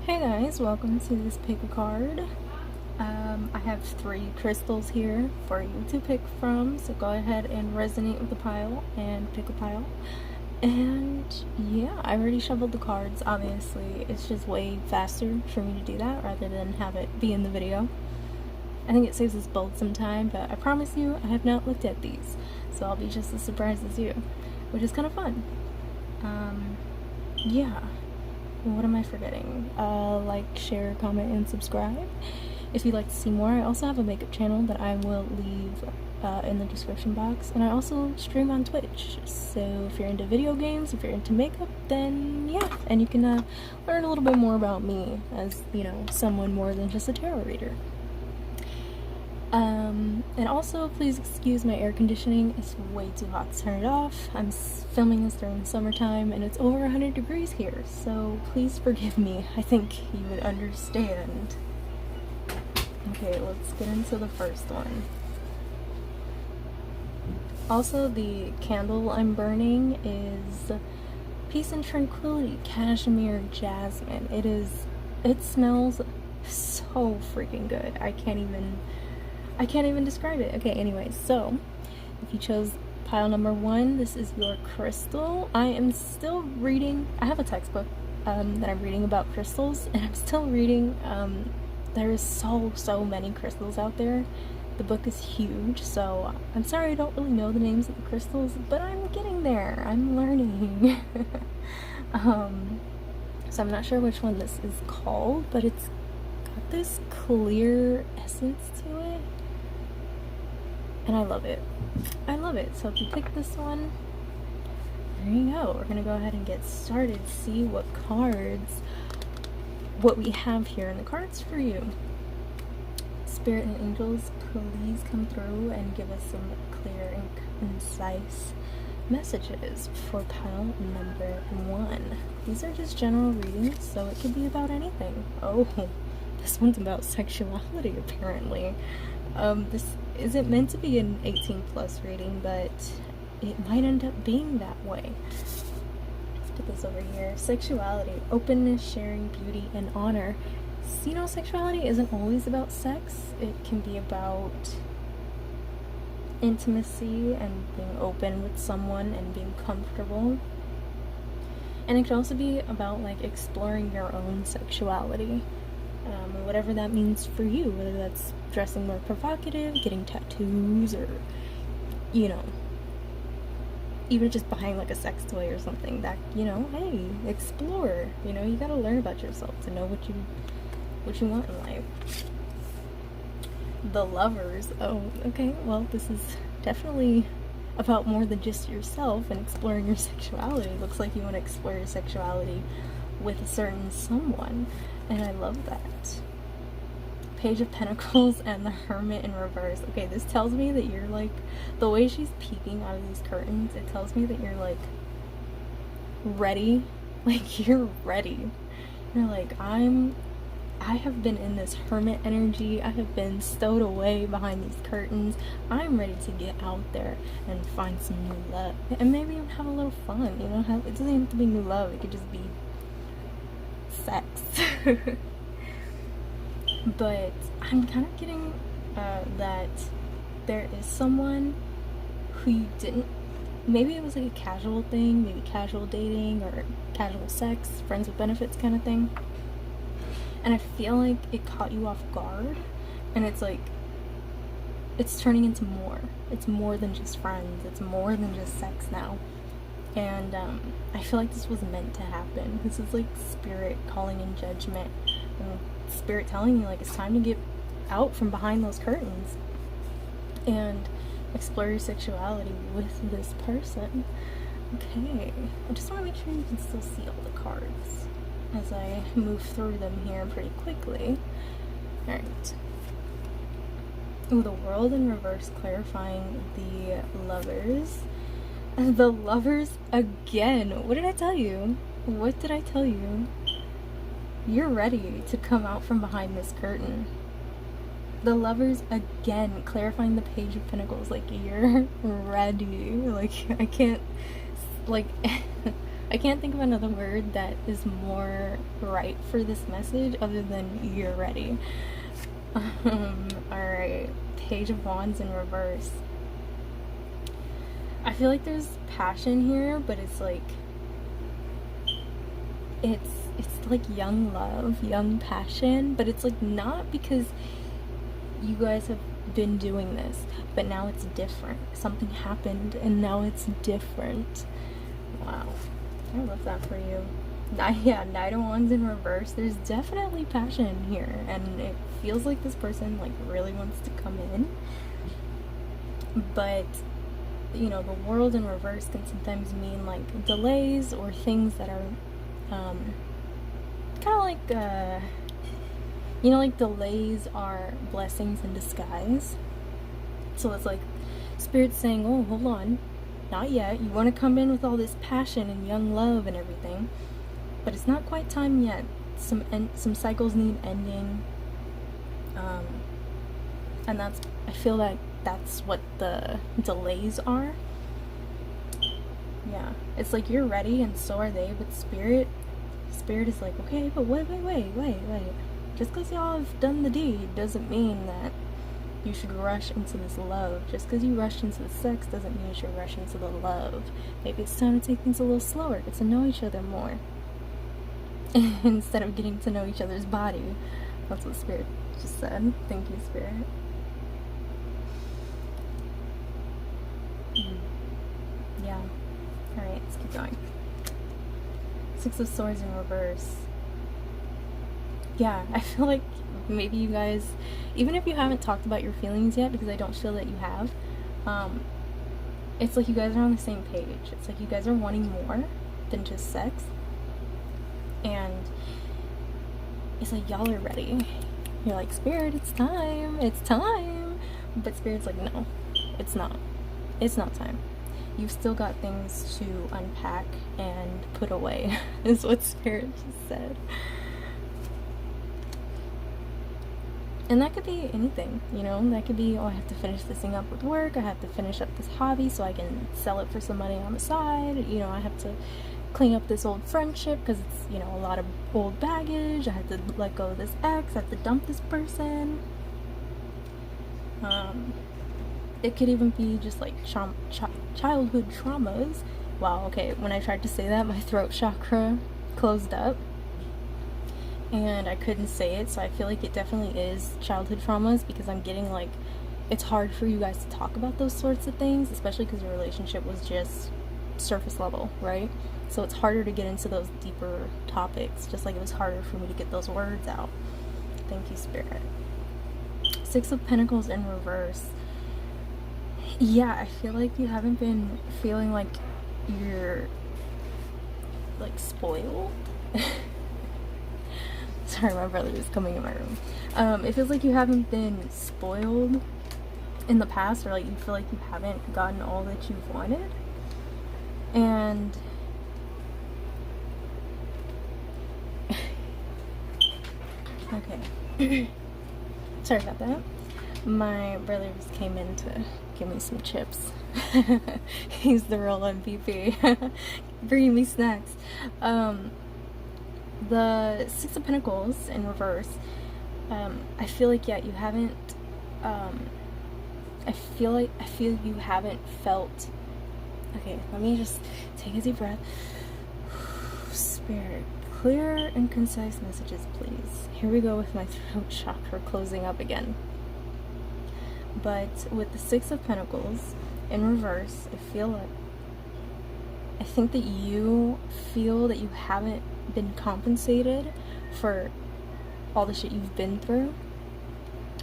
Hey guys, welcome to this pick a card. I have 3 crystals here for you to pick from, so go ahead and resonate with the pile and pick a pile. And yeah, I already shuffled the cards, obviously. It's just way faster for me to do that rather than have it be in the video. I think it saves us both some time, but I promise you I have not looked at these, so I'll be just as surprised as you, which is kind of fun. Yeah. What am I forgetting? Like, share, comment, and subscribe if you'd like to see more. I also have a makeup channel that I will leave in the description box, and I also stream on Twitch. So if you're into video games, if you're into makeup, then yeah, and you can learn a little bit more about me as, you know, someone more than just a tarot reader. And also, please excuse my air conditioning. It's way too hot to turn it off. I'm filming this during the summertime and it's over 100 degrees here, so please forgive me. I think you would understand. Okay, let's get into the first one. Also, the candle I'm burning is Peace and Tranquility Cashmere Jasmine. It smells so freaking good. I can't even describe it. Okay, anyways, so if you chose pile number 1, this is your crystal. I am still reading. I have a textbook that I'm reading about crystals, and I'm still reading. There's so many crystals out there. The book is huge, so I'm sorry I don't really know the names of the crystals, but I'm getting there. I'm learning. So I'm not sure which one this is called, but it's got this clear essence to it. And I love it. I love it. So if you pick this one, there you go. We're going to go ahead and get started. See what we have here in the cards for you. Spirit and angels, please come through and give us some clear and concise messages for pile number 1. These are just general readings, so it could be about anything. Oh, this one's about sexuality, apparently. This isn't meant to be an 18 plus reading, but it might end up being that way. Let's put this over here. Sexuality, openness, sharing, beauty, and honor. So, you know, sexuality isn't always about sex. It can be about intimacy and being open with someone and being comfortable. And it can also be about, like, exploring your own sexuality. Whatever that means for you, whether that's dressing more provocative, getting tattoos, or, you know, even just buying like a sex toy or something that, you know, hey, explore. You know, you gotta learn about yourself to know what you want in life. The Lovers. Oh, okay, well, this is definitely about more than just yourself and exploring your sexuality. It looks like you want to explore your sexuality with a certain someone, and I love that. Page of Pentacles and the Hermit in reverse. Okay, this tells me that you're like, the way she's peeking out of these curtains, it tells me that you're like ready. Like, you're ready. You're like, I have been in this hermit energy. I have been stowed away behind these curtains. I'm ready to get out there and find some new love. And maybe even have a little fun, you know? It doesn't have to be new love. It could just be sex. But I'm kind of getting that there is someone who you didn't, maybe it was like a casual thing, maybe casual dating or casual sex, friends with benefits kind of thing, and I feel like it caught you off guard, and it's like, it's turning into more. It's more than just friends. It's more than just sex now. And I feel like this was meant to happen. This is like spirit calling in judgment, and spirit telling you like it's time to get out from behind those curtains and explore your sexuality with this person. Okay, I just want to make sure you can still see all the cards as I move through them here pretty quickly. Alright. Ooh, the World in reverse, clarifying the Lovers. The Lovers again. What did I tell you? What did I tell you? You're ready to come out from behind this curtain. The Lovers again, clarifying the Page of Pentacles. Like, you're ready. Like, I can't, like, I can't think of another word that is more right for this message other than you're ready. Alright, Page of Wands in reverse. I feel like there's passion here, but it's like it's like young love, young passion, but it's like not because you guys have been doing this, but now it's different. Something happened and now it's different. Wow. I love that for you. Yeah, Knight of Wands in reverse. There's definitely passion here, and it feels like this person like really wants to come in. But you know, the world in reverse can sometimes mean like delays or things that are kind of like you know, like delays are blessings in disguise. So it's like Spirit's saying, oh, hold on, not yet. You want to come in with all this passion and young love and everything, but it's not quite time yet. Some cycles need ending, and I feel like that's what the delays are. Yeah, it's like you're ready and so are they, but Spirit is like, okay, but wait. Just because y'all have done the deed doesn't mean that you should rush into this love. Just because you rushed into the sex doesn't mean you should rush into the love. Maybe it's time to take things a little slower, get to know each other more. Instead of getting to know each other's body. That's what Spirit just said. Thank you, Spirit. Yeah. Alright, let's keep going. Six of Swords in reverse. Yeah, I feel like maybe you guys, even if you haven't talked about your feelings yet, because I don't feel that you have, it's like you guys are on the same page. It's like you guys are wanting more than just sex. And it's like y'all are ready. You're like, Spirit, it's time. But Spirit's like, no, it's not. It's not time. You've still got things to unpack and put away, is what Spirit just said. And that could be anything, you know? That could be, oh, I have to finish this thing up with work. I have to finish up this hobby so I can sell it for some money on the side. You know, I have to clean up this old friendship because it's, you know, a lot of old baggage. I have to let go of this ex. I have to dump this person. It could even be just like childhood traumas. Wow, okay, when I tried to say that, my throat chakra closed up. And I couldn't say it, so I feel like it definitely is childhood traumas, because I'm getting like, it's hard for you guys to talk about those sorts of things, especially because your relationship was just surface level, right? So it's harder to get into those deeper topics, just like it was harder for me to get those words out. Thank you, Spirit. Six of Pentacles in reverse. Yeah, I feel like you haven't been feeling like you're like spoiled. Sorry, my brother is coming in my room. It feels like you haven't been spoiled in the past, or like you feel like you haven't gotten all that you've wanted. And okay. Sorry about that. My brother just came in to give me some chips. He's the real MVP. Bringing me snacks. The Six of Pentacles in reverse. I feel like, yeah, you haven't, I feel you haven't felt, okay, let me just take a deep breath. Spirit, clear and concise messages, please. Here we go with my throat chakra closing up again. But with the Six of Pentacles in reverse, I think that you feel that you haven't been compensated for all the shit you've been through,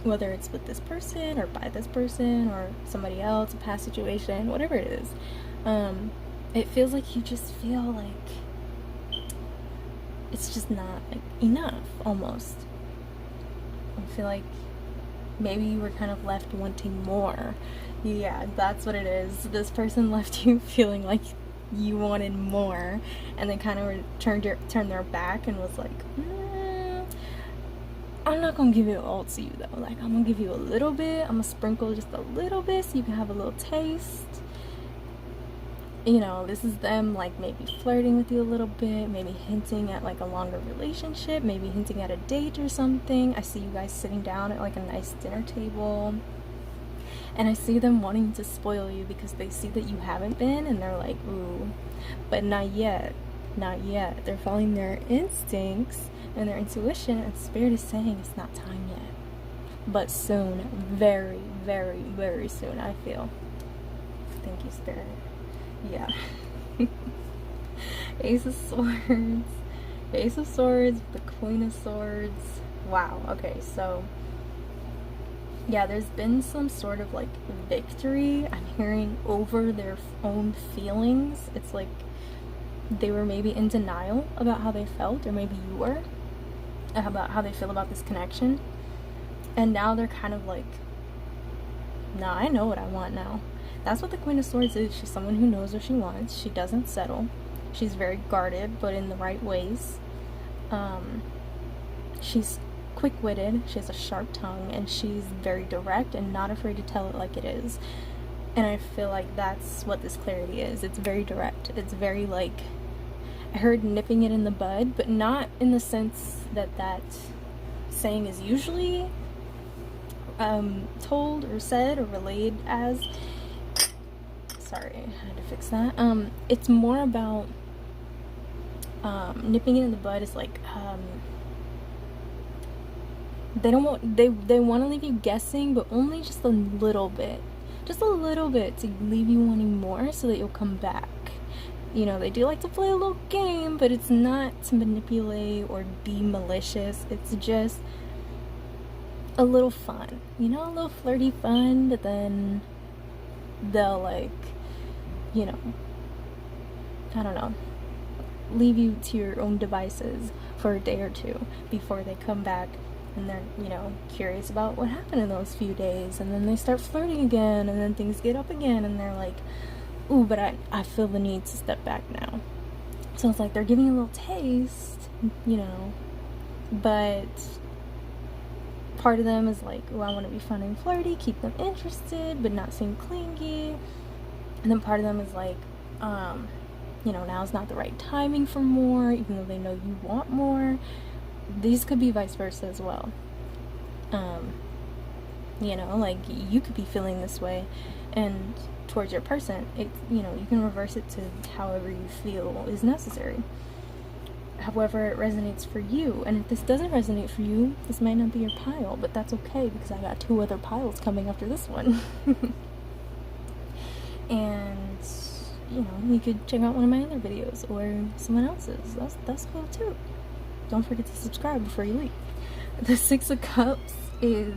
whether it's with this person or by this person or somebody else, a past situation, whatever it is. It feels like you just feel like it's just not like enough, almost. I feel like maybe you were kind of left wanting more. Yeah, that's what it is. This person left you feeling like you wanted more, and then kind of turned their back and was like, I'm not gonna give it all to you though. Like, I'm gonna give you a little bit. I'm gonna sprinkle just a little bit so you can have a little taste. You know, this is them like maybe flirting with you a little bit, maybe hinting at like a longer relationship, maybe hinting at a date or something. I see you guys sitting down at like a nice dinner table, and I see them wanting to spoil you because they see that you haven't been, and they're like, ooh, but not yet, not yet. They're following their instincts and their intuition, and Spirit is saying it's not time yet, but soon, very, very, very soon, I feel. Thank you, Spirit. Yeah. Ace of Swords. Ace of Swords, the Queen of Swords. Wow, okay, so yeah, there's been some sort of like victory I'm hearing over their own feelings. It's like they were maybe in denial about how they felt, or maybe you were, about how they feel about this connection. And now they're kind of like, nah, I know what I want now. That's what the Queen of Swords is. She's someone who knows what she wants. She doesn't settle. She's very guarded, but in the right ways. She's quick-witted. She has a sharp tongue, and she's very direct and not afraid to tell it like it is. And I feel like that's what this clarity is. It's very direct. It's very like, I heard nipping it in the bud, but not in the sense that that saying is usually told or said or relayed as. Sorry, I had to fix that. It's more about nipping it in the bud is like they want to leave you guessing, but only just a little bit, to leave you wanting more, so that you'll come back. You know, they do like to play a little game, but it's not to manipulate or be malicious. It's just a little fun, you know, a little flirty fun, but then they'll like, you know, I don't know, leave you to your own devices for a day or two before they come back, and they're, you know, curious about what happened in those few days, and then they start flirting again, and then things get up again, and they're like, ooh, but I feel the need to step back now. So it's like they're giving you a little taste, you know, but part of them is like, oh, I want to be fun and flirty, keep them interested, but not seem clingy. And then part of them is like, you know, now's not the right timing for more, even though they know you want more. These could be vice versa as well. You know, like you could be feeling this way, and towards your person, it's, you know, you can reverse it to however you feel is necessary. However it resonates for you. And if this doesn't resonate for you, this might not be your pile, but that's okay, because I got 2 other piles coming after this one. And you know, you could check out one of my other videos or someone else's. That's cool too. Don't forget to subscribe before you leave. The 6 of Cups is,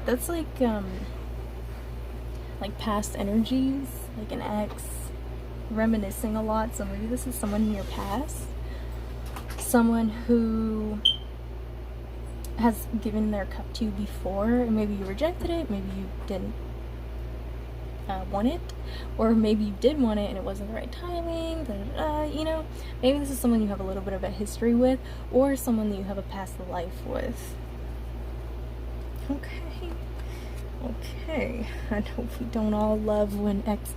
that's like past energies, like an ex reminiscing a lot. So maybe this is someone in your past, someone who has given their cup to you before, and maybe you rejected it, maybe you didn't want it, or maybe you did want it and it wasn't the right timing, you know, maybe this is someone you have a little bit of a history with, or someone that you have a past life with. Okay, I know we don't all love when ex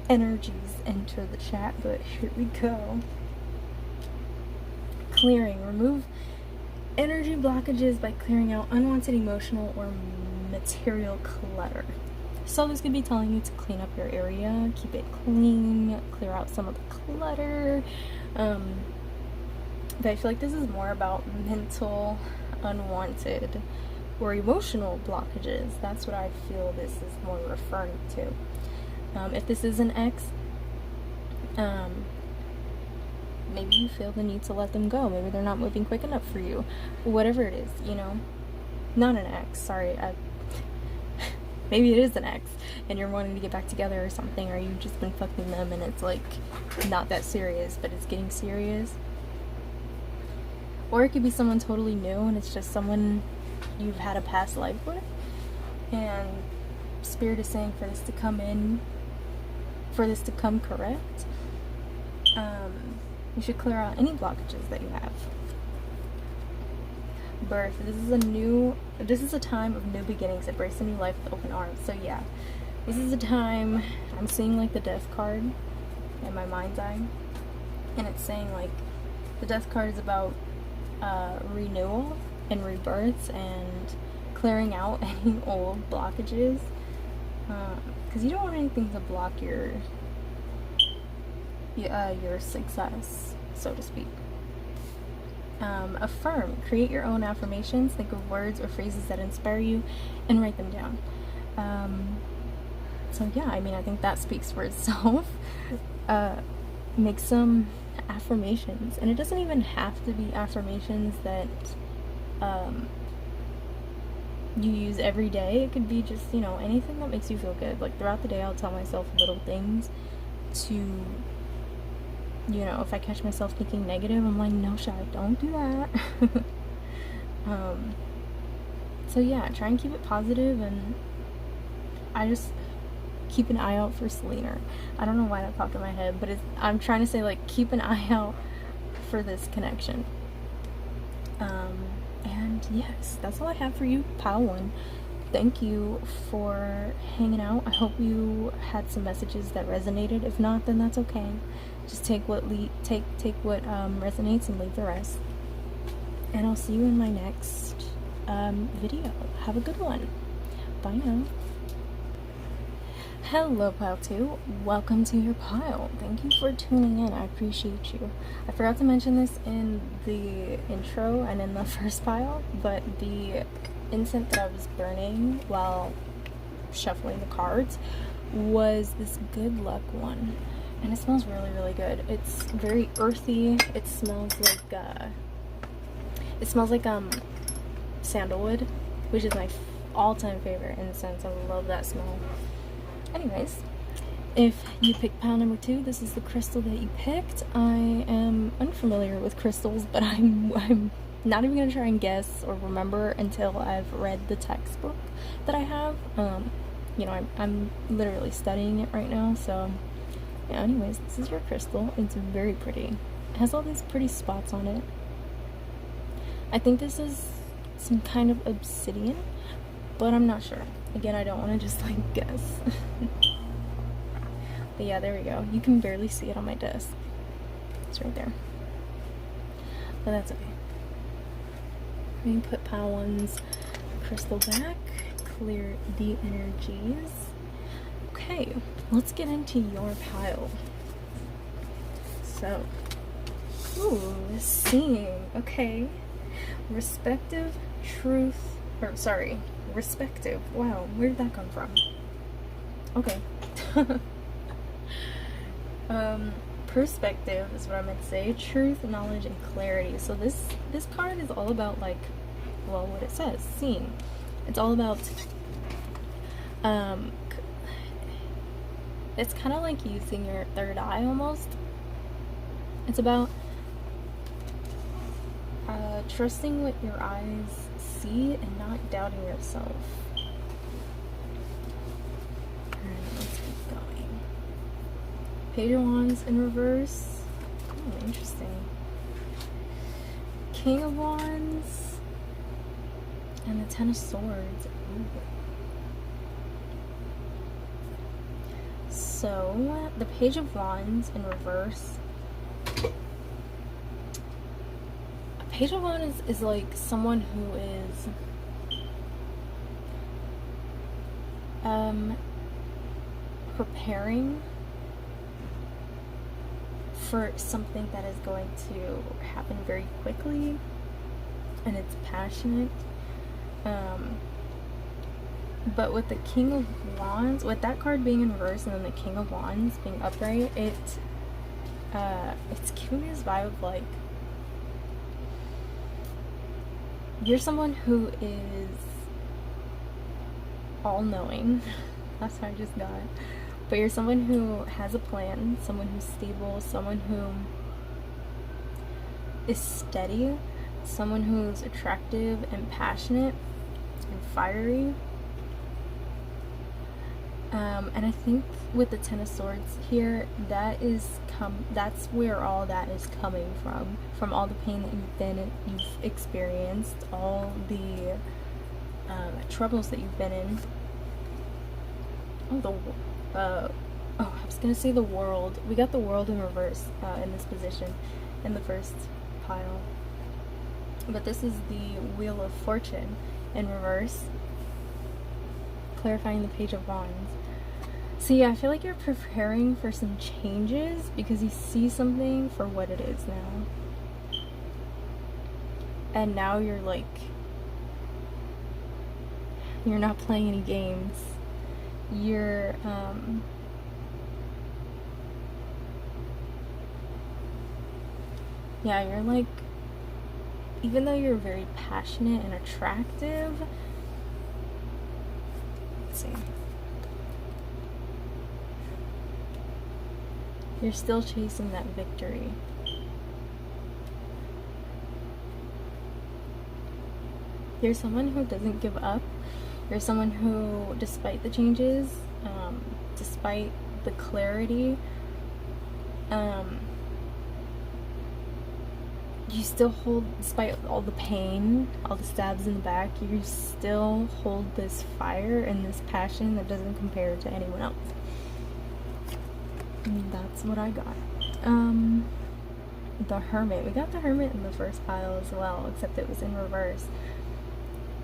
energies enter the chat, but here we go. Clearing. Remove energy blockages by clearing out unwanted emotional or material clutter. So this could be telling you to clean up your area, keep it clean, clear out some of the clutter. But I feel like this is more about mental, unwanted, or emotional blockages. That's what I feel this is more referring to. If this is an ex, maybe you feel the need to let them go. Maybe they're not moving quick enough for you. Whatever it is, you know. Not an ex, sorry. Maybe it is an ex, and you're wanting to get back together or something, or you've just been fucking them and it's like not that serious, but it's getting serious. Or it could be someone totally new and it's just someone you've had a past life with, and Spirit is saying for this to come in, for this to come correct, you should clear out any blockages that you have. Birth. This is a time of new beginnings. Embrace a new life with open arms. So yeah, This is the time I'm seeing like the death card in my mind's eye, and it's saying like the death card is about renewal and rebirths and clearing out any old blockages, because you don't want anything to block your success, so to speak. Affirm. Create your own affirmations. Think of words or phrases that inspire you and write them down. So yeah, I mean, I think that speaks for itself. Make some affirmations, and it doesn't even have to be affirmations that you use every day. It could be just, you know, anything that makes you feel good. Like throughout the day, I'll tell myself little things to, you know, if I catch myself thinking negative, I'm like, no, Shy, don't do that. So yeah, try and keep it positive, and I just keep an eye out for Selena. I don't know why that popped in my head, but I'm trying to say, like, keep an eye out for this connection. And yes, that's all I have for you, Pile 1. Thank you for hanging out. I hope you had some messages that resonated. If not, then that's okay. Just take what resonates and leave the rest. And I'll see you in my next video. Have a good one. Bye now. Hello, Pile 2. Welcome to your pile. Thank you for tuning in. I appreciate you. I forgot to mention this in the intro and in the first pile, but the incense that I was burning while shuffling the cards was this good luck one, and it smells really, really good. It's very earthy. It smells like sandalwood, which is my all-time favorite incense. I love that smell. Anyways, if you picked pile number 2, this is the crystal that you picked. I am unfamiliar with crystals, but I'm not even gonna try and guess or remember until I've read the textbook that I have. You know, I'm literally studying it right now, so yeah. Anyways, this is your crystal. It's very pretty. It has all these pretty spots on it. I think this is some kind of obsidian, but I'm not sure. Again, I don't want to just like guess. But yeah, there we go. You can barely see it on my desk. It's right there. But that's okay. We can put pile 1's crystal back, clear the energies. Okay, let's get into your pile. So, ooh, seeing. Okay. Respective, truth, or sorry, respective. Wow, where did that come from? Okay. Perspective is what I meant to say. Truth, knowledge, and clarity. So this card is all about, like, well, what it says, seeing. It's all about it's kind of like using your third eye almost. It's about trusting what your eyes see and not doubting yourself. Alright, let's keep going. Page of Wands in reverse. Oh, interesting. King of Wands and the Ten of Swords. Ooh. So, the Page of Wands in reverse. A Page of Wands is like someone who is preparing for something that is going to happen very quickly, and it's passionate. But with the King of Wands, with that card being in reverse and then the King of Wands being upright, it's giving me this vibe of like, you're someone who is all-knowing. That's what I just got. But you're someone who has a plan, someone who's stable, someone who is steady, someone who's attractive and passionate and fiery. And I think with the Ten of Swords here, that's where all that is coming from all the pain that you've experienced, all the troubles that you've been in. I was gonna say the world. We got the world in reverse in this position in the first pile. But this is the Wheel of Fortune in reverse, clarifying the Page of Wands. So yeah, I feel like you're preparing for some changes because you see something for what it is now. And now you're like, you're not playing any games. You're, yeah, you're like, even though you're very passionate and attractive, let's see, you're still chasing that victory. You're someone who doesn't give up. You're someone who, despite the changes, despite the clarity, you still hold, despite all the pain, all the stabs in the back, you still hold this fire and this passion that doesn't compare to anyone else. And that's what I got. The Hermit. We got the Hermit in the first pile as well, except it was in reverse.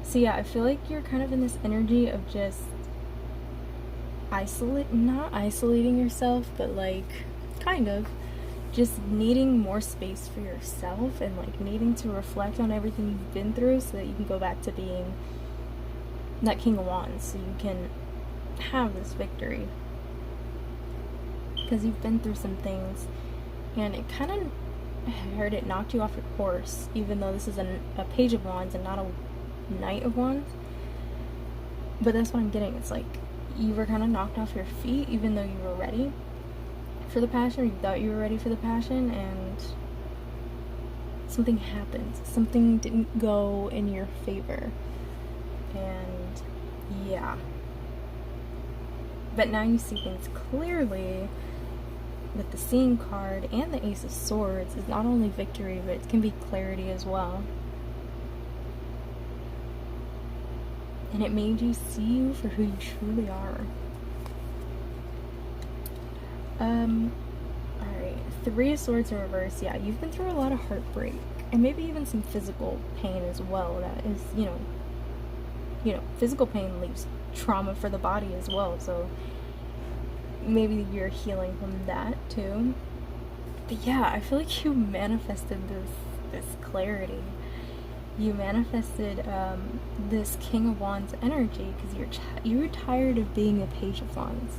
So yeah, I feel like you're kind of in this energy of just not isolating yourself, but like kind of just needing more space for yourself and like needing to reflect on everything you've been through so that you can go back to being that King of Wands, so you can have this victory, because you've been through some things and it kind of, I heard it knocked you off your course, even though this is a Page of Wands and not a Knight of Wands. But that's what I'm getting. It's like you were kind of knocked off your feet even though you were ready for the passion, or you thought you were ready for the passion, and something happened. Something didn't go in your favor. And yeah. But now you see things clearly with the Seeing card and the Ace of Swords. Is not only victory, but it can be clarity as well. And it made you see you for who you truly are. Alright, Three of Swords in reverse. Yeah, you've been through a lot of heartbreak, and maybe even some physical pain as well. That is, you know, physical pain leaves trauma for the body as well, so maybe you're healing from that too. But yeah, I feel like you manifested this clarity. You manifested this King of Wands energy because you were tired of being a Page of Wands.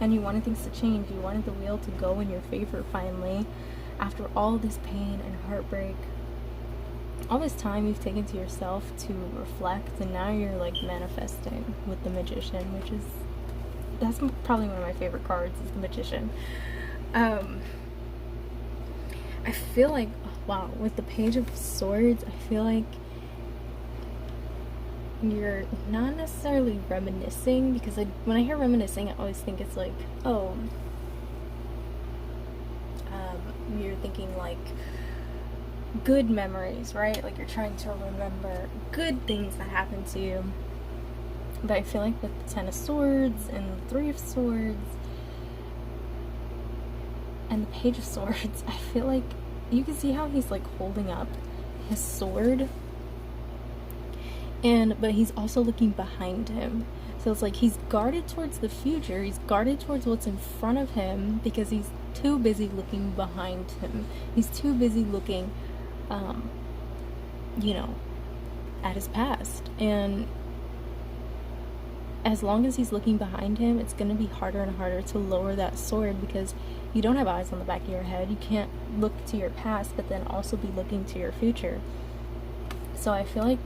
And you wanted things to change. You wanted the wheel to go in your favor finally, after all this pain and heartbreak. All this time you've taken to yourself to reflect, and now you're like manifesting with the Magician, that's probably one of my favorite cards, is the Magician. I feel like, wow, with the Page of Swords, I feel like you're not necessarily reminiscing, because when I hear reminiscing, I always think it's like, oh, you're thinking like good memories, right? Like you're trying to remember good things that happened to you. But I feel like with the Ten of Swords and the Three of Swords and the Page of Swords, I feel like you can see how he's like holding up his sword, but he's also looking behind him. So it's like he's guarded towards the future, he's guarded towards what's in front of him, because he's too busy looking behind him. He's too busy looking, at his past. And as long as he's looking behind him, it's going to be harder and harder to lower that sword, because you don't have eyes on the back of your head. You can't look to your past but then also be looking to your future. So I feel like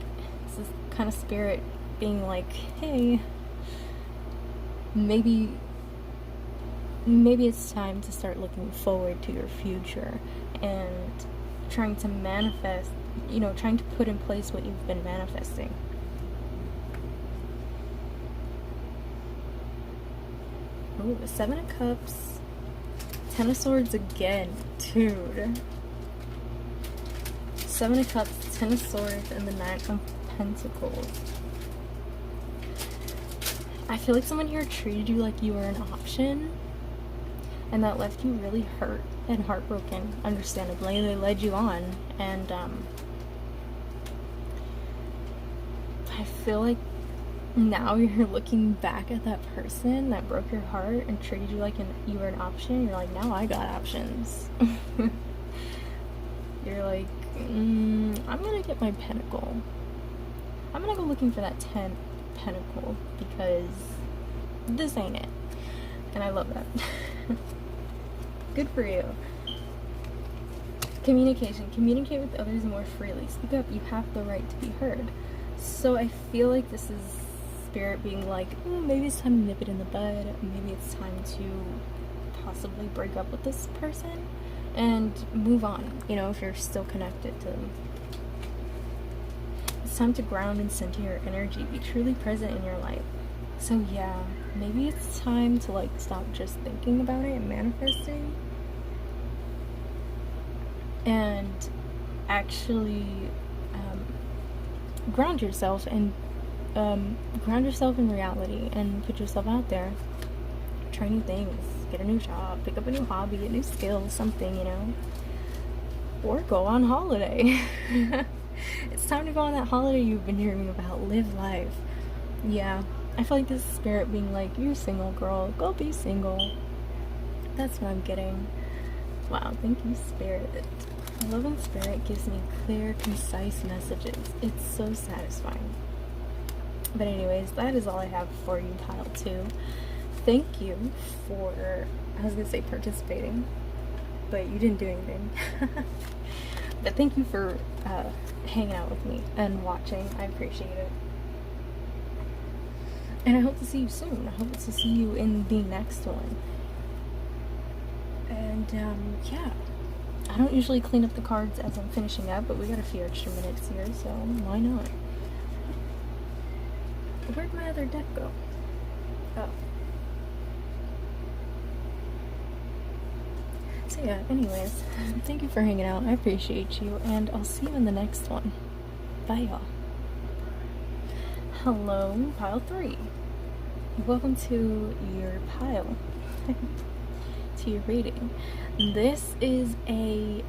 this is kind of spirit being like, hey, maybe it's time to start looking forward to your future and trying to manifest, trying to put in place what you've been manifesting. Ooh, Seven of Cups, Ten of Swords again, dude. Seven of Cups, Ten of Swords, and the Nine of Pentacles. I feel like someone here treated you like you were an option, and that left you really hurt and heartbroken, understandably. They led you on, and I feel like now you're looking back at that person that broke your heart and treated you like you were an option. You're like, now I got options. You're like, I'm gonna get my pentacle. I'm gonna go looking for that 10 pentacle because this ain't it. And I love that. Good for you. Communication. Communicate with others more freely. Speak up. You have the right to be heard. So I feel like this is Spirit being like, maybe it's time to nip it in the bud. Maybe it's time to possibly break up with this person and move on, you know, if you're still connected to them. It's time to ground and center your energy. Be truly present in your life. So yeah, maybe it's time to like stop just thinking about it and manifesting and actually ground yourself and ground yourself in reality and put yourself out there. Try new things, get a new job, pick up a new hobby, a new skill, something, you know, or go on holiday. It's time to go on that holiday you've been hearing about. Live life. Yeah, I feel like this is Spirit being like, you're single, girl, go be single. That's what I'm getting. Wow, thank you, Spirit. Love and Spirit gives me clear, concise messages. It's so satisfying. But anyways, that is all I have for you, Pile 2. Thank you for, I was going to say participating, but you didn't do anything. But thank you for hanging out with me and watching. I appreciate it. And I hope to see you soon. I hope to see you in the next one. And yeah, I don't usually clean up the cards as I'm finishing up, but we got a few extra minutes here, so why not? Where'd my other deck go? Oh. So yeah, anyways, thank you for hanging out. I appreciate you, and I'll see you in the next one. Bye, y'all. Hello, Pile 3. Welcome to your pile. To your reading. This is I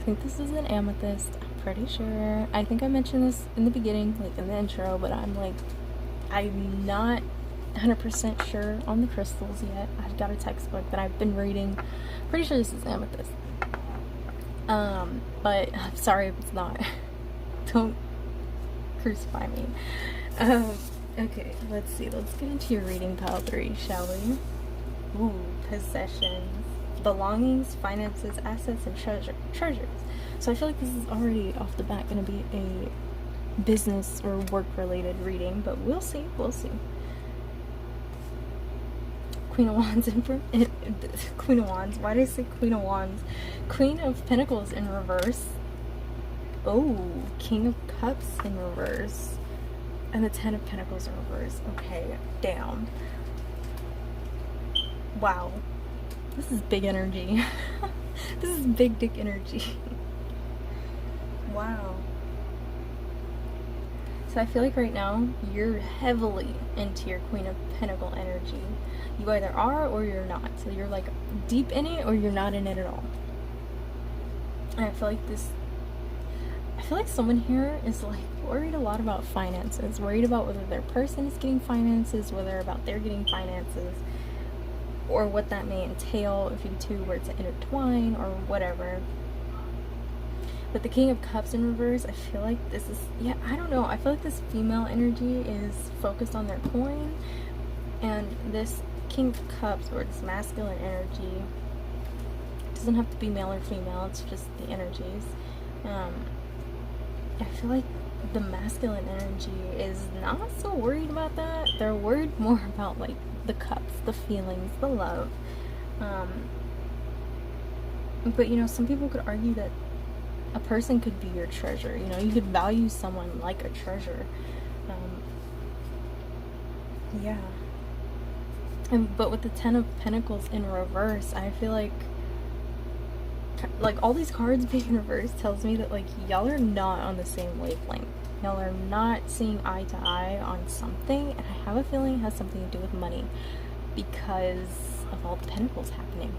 think this is an amethyst. I'm pretty sure. I think I mentioned this in the beginning, like in the intro, but I'm not 100% sure on the crystals yet. I've got a textbook that I've been reading. Pretty sure this is amethyst. But I'm sorry if it's not. Don't crucify me. Okay, let's see. Let's get into your reading, Pile 3, shall we? Ooh, possessions, belongings, finances, assets, and treasures. So I feel like this is already off the bat going to be a business or work-related reading, but we'll see. We'll see. Queen of Wands Queen of Wands. Why did I say Queen of Wands? Queen of Pentacles in reverse. Oh, King of Cups in reverse. And the 10 of Pentacles in reverse. Okay, damn. Wow. This is big energy. This is big dick energy. Wow. So I feel like right now you're heavily into your Queen of Pentacle energy. You either are or you're not. So you're like deep in it or you're not in it at all. And I feel like someone here is like worried a lot about finances, worried about whether their person is getting finances, whether about they're getting finances, or what that may entail if you two were to intertwine or whatever. But the King of Cups in reverse, I feel like this is, yeah, I don't know. I feel like this female energy is focused on their coin, and this King of Cups, or this masculine energy, doesn't have to be male or female, it's just the energies. I feel like the masculine energy is not so worried about that. They're worried more about like the cups, the feelings, the love. But you know, some people could argue that a person could be your treasure. You know, you could value someone like a treasure. Yeah. But with the 10 of Pentacles in reverse, I feel like like, all these cards being in reverse tells me that, like, y'all are not on the same wavelength. Y'all are not seeing eye to eye on something, and I have a feeling it has something to do with money because of all the pentacles happening.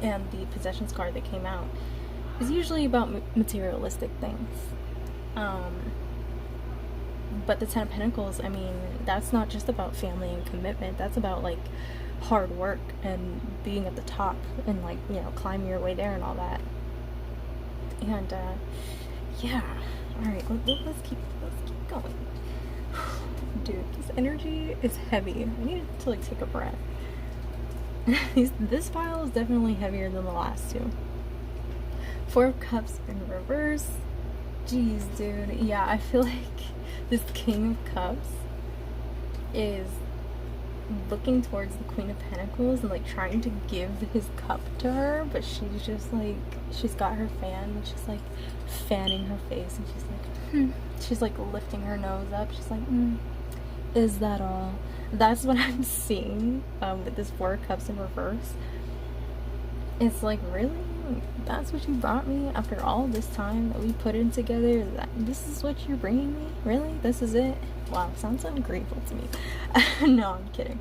And the possessions card that came out is usually about materialistic things. But the Ten of Pentacles, I mean, that's not just about family and commitment. That's about, like, hard work and being at the top and, like, you know, climbing your way there and all that. And yeah, all right, let's keep going. Dude, this energy is heavy. I need to, like, take a breath. This pile is definitely heavier than the last two. Four of Cups in reverse. Jeez, dude. Yeah, I feel like this King of Cups is looking towards the Queen of Pentacles and, like, trying to give his cup to her, but she's just, like, she's got her fan and she's, like, fanning her face, and she's like, she's, like, lifting her nose up. She's like, is that all? That's what I'm seeing with this Four of Cups in reverse. It's like, really? That's what you brought me after all this time that we put in together? This is what you're bringing me? Really? This is it? Wow, sounds ungrateful to me. No, I'm kidding.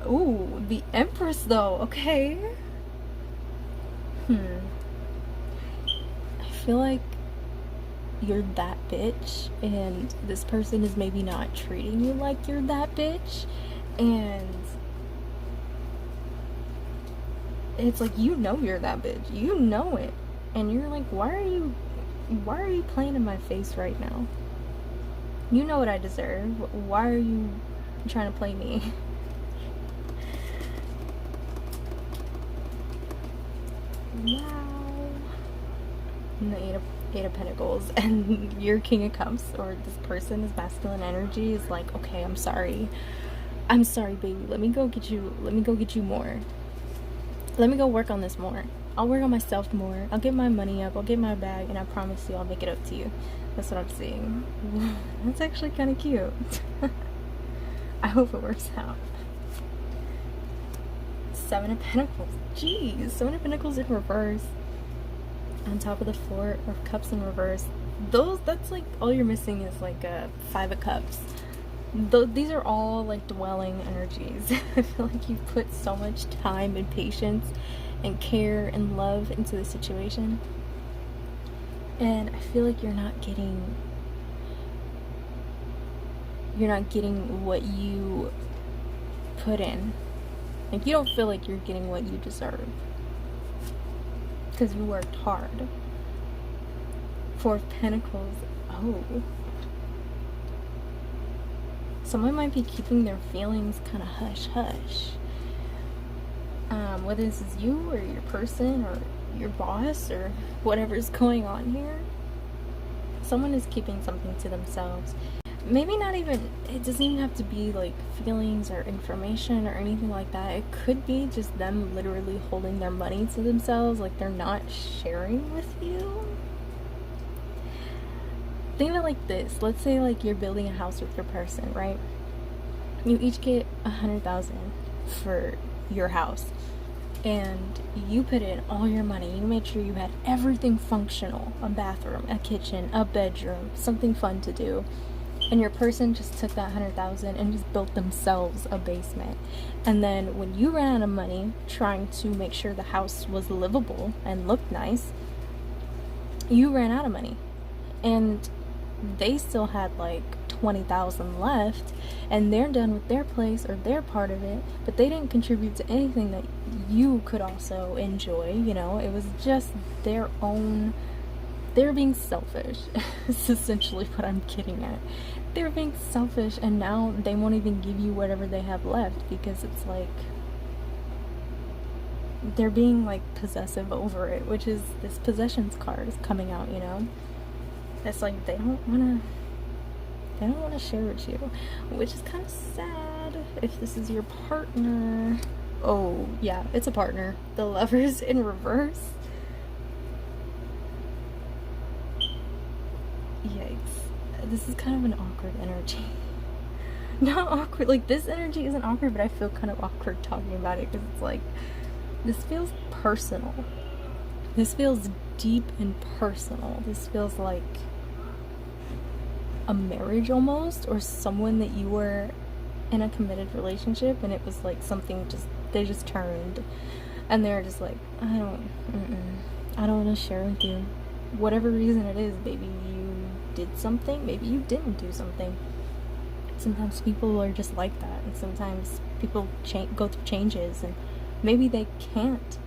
Ooh, the Empress though. Okay. I feel like you're that bitch, and this person is maybe not treating you like you're that bitch, and it's like, you know you're that bitch. You know it. And you're like, why are you playing in my face right now? You know what I deserve. Why are you trying to play me? Wow. And the Eight of Pentacles, and your King of Cups, or this person is masculine energy, is like, okay, I'm sorry, baby. Let me go get you more. Let me go work on this more. I'll work on myself more. I'll get my money up. I'll get my bag, and I promise you I'll make it up to you. That's what I'm seeing. That's actually kind of cute. I hope it works out. Seven of Pentacles. Jeez, Seven of Pentacles in reverse. On top of the Four of Cups in reverse. That's like, all you're missing is like a Five of Cups. These are all like dwelling energies. I feel like you put so much time and patience and care and love into the situation, and I feel like you're not getting what you put in. Like, you don't feel like you're getting what you deserve because you worked hard. Four of Pentacles. Oh, someone might be keeping their feelings kind of hush-hush. Whether this is you or your person or your boss or whatever's going on here, someone is keeping something to themselves. Maybe not even, it doesn't even have to be like feelings or information or anything like that. It could be just them literally holding their money to themselves, like they're not sharing with you. Think of it like this. Let's say like you're building a house with your person, right? You each get 100,000 for your house, and you put in all your money. You made sure you had everything functional: a bathroom, a kitchen, a bedroom, something fun to do. And your person just took that 100,000 and just built themselves a basement. And then when you ran out of money trying to make sure the house was livable and looked nice, you ran out of money. And they still had like 20,000 left, and they're done with their place or their part of it, but they didn't contribute to anything that you could also enjoy. You know, it was just their own. They're being selfish. It's essentially what I'm getting at. They're being selfish, and now they won't even give you whatever they have left because it's like they're being like possessive over it, which is this possessions card is coming out, you know? It's like they don't want to share with you, which is kind of sad if this is your partner. Oh, yeah, it's a partner. The Lovers in reverse. Yikes. This is kind of an awkward energy. Not awkward, like this energy isn't awkward, but I feel kind of awkward talking about it because it's like, this feels personal. This feels deep and personal. This feels like a marriage almost, or someone that you were in a committed relationship and it was like something just, they just turned and they're just like, I don't want to share with you. Whatever reason it is, maybe you did something, maybe you didn't do something. Sometimes people are just like that, and sometimes people go through changes, and maybe they can't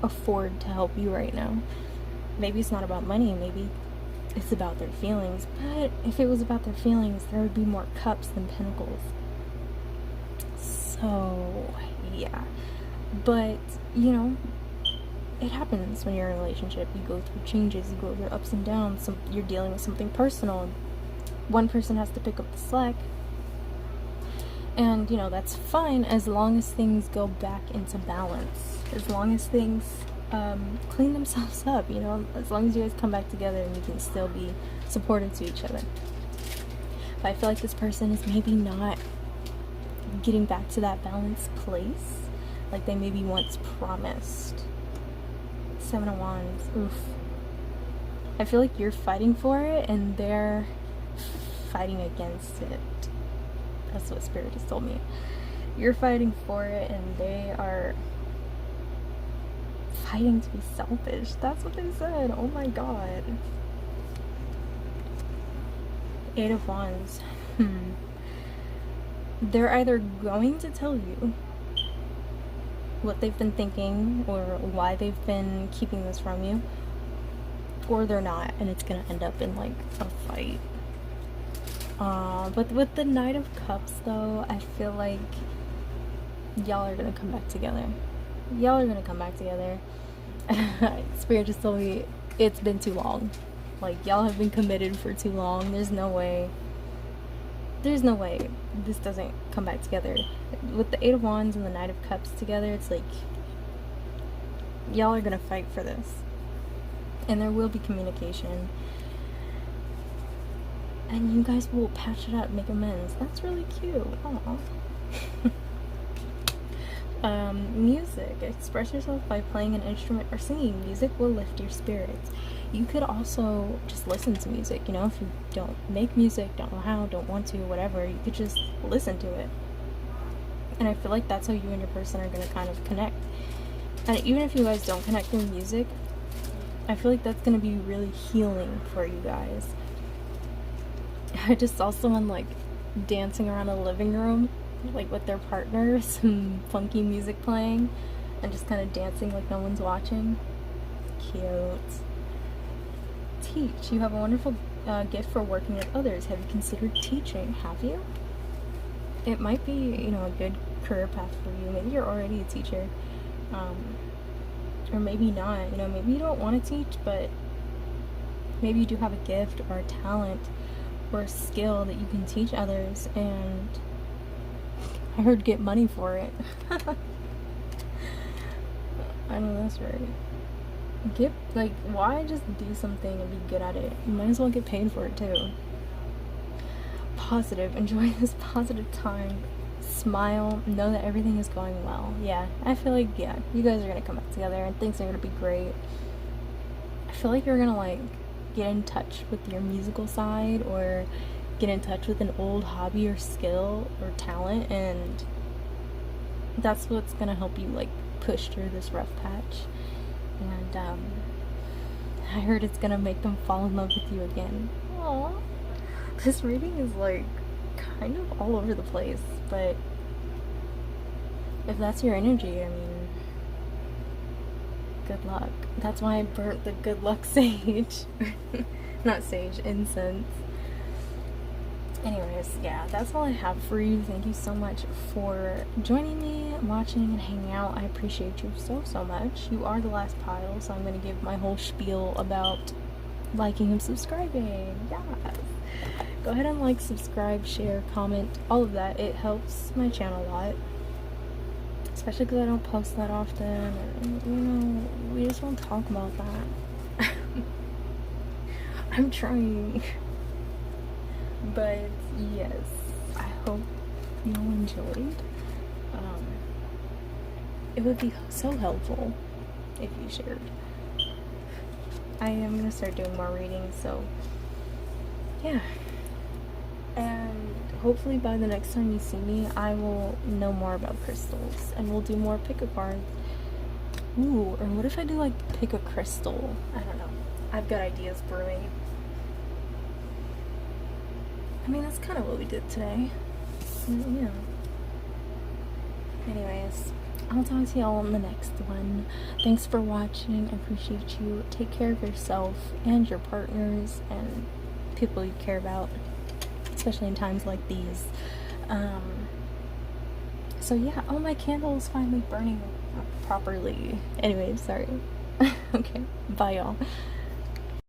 afford to help you right now. Maybe it's not about money, maybe it's about their feelings. But if it was about their feelings, there would be more cups than pentacles. So yeah, but you know, it happens when you're in a relationship. You go through changes, you go through ups and downs. You're dealing with something personal. One person has to pick up the slack, and you know, that's fine as long as things go back into balance, as long as things clean themselves up, you know, as long as you guys come back together and you can still be supportive to each other. But I feel like this person is maybe not getting back to that balanced place like they maybe once promised. 7 of Wands. Oof. I feel like you're fighting for it and they're fighting against it. That's what Spirit has told me. You're fighting for it and they are fighting to be selfish. That's what they said. Oh my god. 8 of Wands. They're either going to tell you what they've been thinking or why they've been keeping this from you, or they're not, and it's gonna end up in like a fight. But with the Knight of Cups though, I feel like y'all are gonna come back together. Y'all are gonna come back together. Spirit just told me it's been too long. Like, y'all have been committed for too long. There's no way this doesn't come back together. With the 8 of Wands and the Knight of Cups together, it's like y'all are gonna fight for this, and there will be communication, and you guys will patch it up, make amends. That's really cute. Aww. Music. Express yourself by playing an instrument or singing. Music will lift your spirits. You could also just listen to music, you know, if you don't make music, don't know how, don't want to, whatever, you could just listen to it. And I feel like that's how you and your person are going to kind of connect. And even if you guys don't connect through music, I feel like that's going to be really healing for you guys. I just saw someone like dancing around a living room, like with their partner, some funky music playing, and just kind of dancing like no one's watching. Cute. Teach. You have a wonderful gift for working with others. Have you considered teaching? Have you? It might be, you know, a good career path for you. Maybe you're already a teacher, or maybe not. You know, maybe you don't want to teach, but maybe you do have a gift or a talent or a skill that you can teach others, and I heard get money for it. I know that's right. Why just do something and be good at it? You might as well get paid for it too. Positive. Enjoy this positive time. Smile. Know that everything is going well. Yeah, I feel like, yeah, you guys are gonna come back together and things are gonna be great. I feel like you're gonna like get in touch with your musical side, or get in touch with an old hobby or skill or talent, and that's what's gonna help you like push through this rough patch. And I heard it's gonna make them fall in love with you again. Aww. This reading is like kind of all over the place, but if that's your energy, I mean, good luck. That's why I burnt the good luck sage. Not sage, incense. Anyways, yeah, that's all I have for you. Thank you so much for joining me, watching, and hanging out. I appreciate you so much. You are the last pile, so I'm going to give my whole spiel about liking and subscribing. Yes. Go ahead and like, subscribe, share, comment, all of that. It helps my channel a lot. Especially because I don't post that often, and, you know, we just won't talk about that. I'm trying. But yes, I hope you all enjoyed. It would be so helpful if you shared. I am gonna start doing more reading, so yeah. And hopefully by the next time you see me, I will know more about crystals, and we'll do more pick a card. Ooh, or what if I do like pick a crystal? I don't know. I've got ideas brewing. I mean, that's kind of what we did today. Yeah. Anyways, I'll talk to y'all in the next one. Thanks for watching. I appreciate you. Take care of yourself and your partners and people you care about, especially in times like these. So yeah, oh, my candle is finally burning properly. Anyways, sorry. Okay, bye y'all.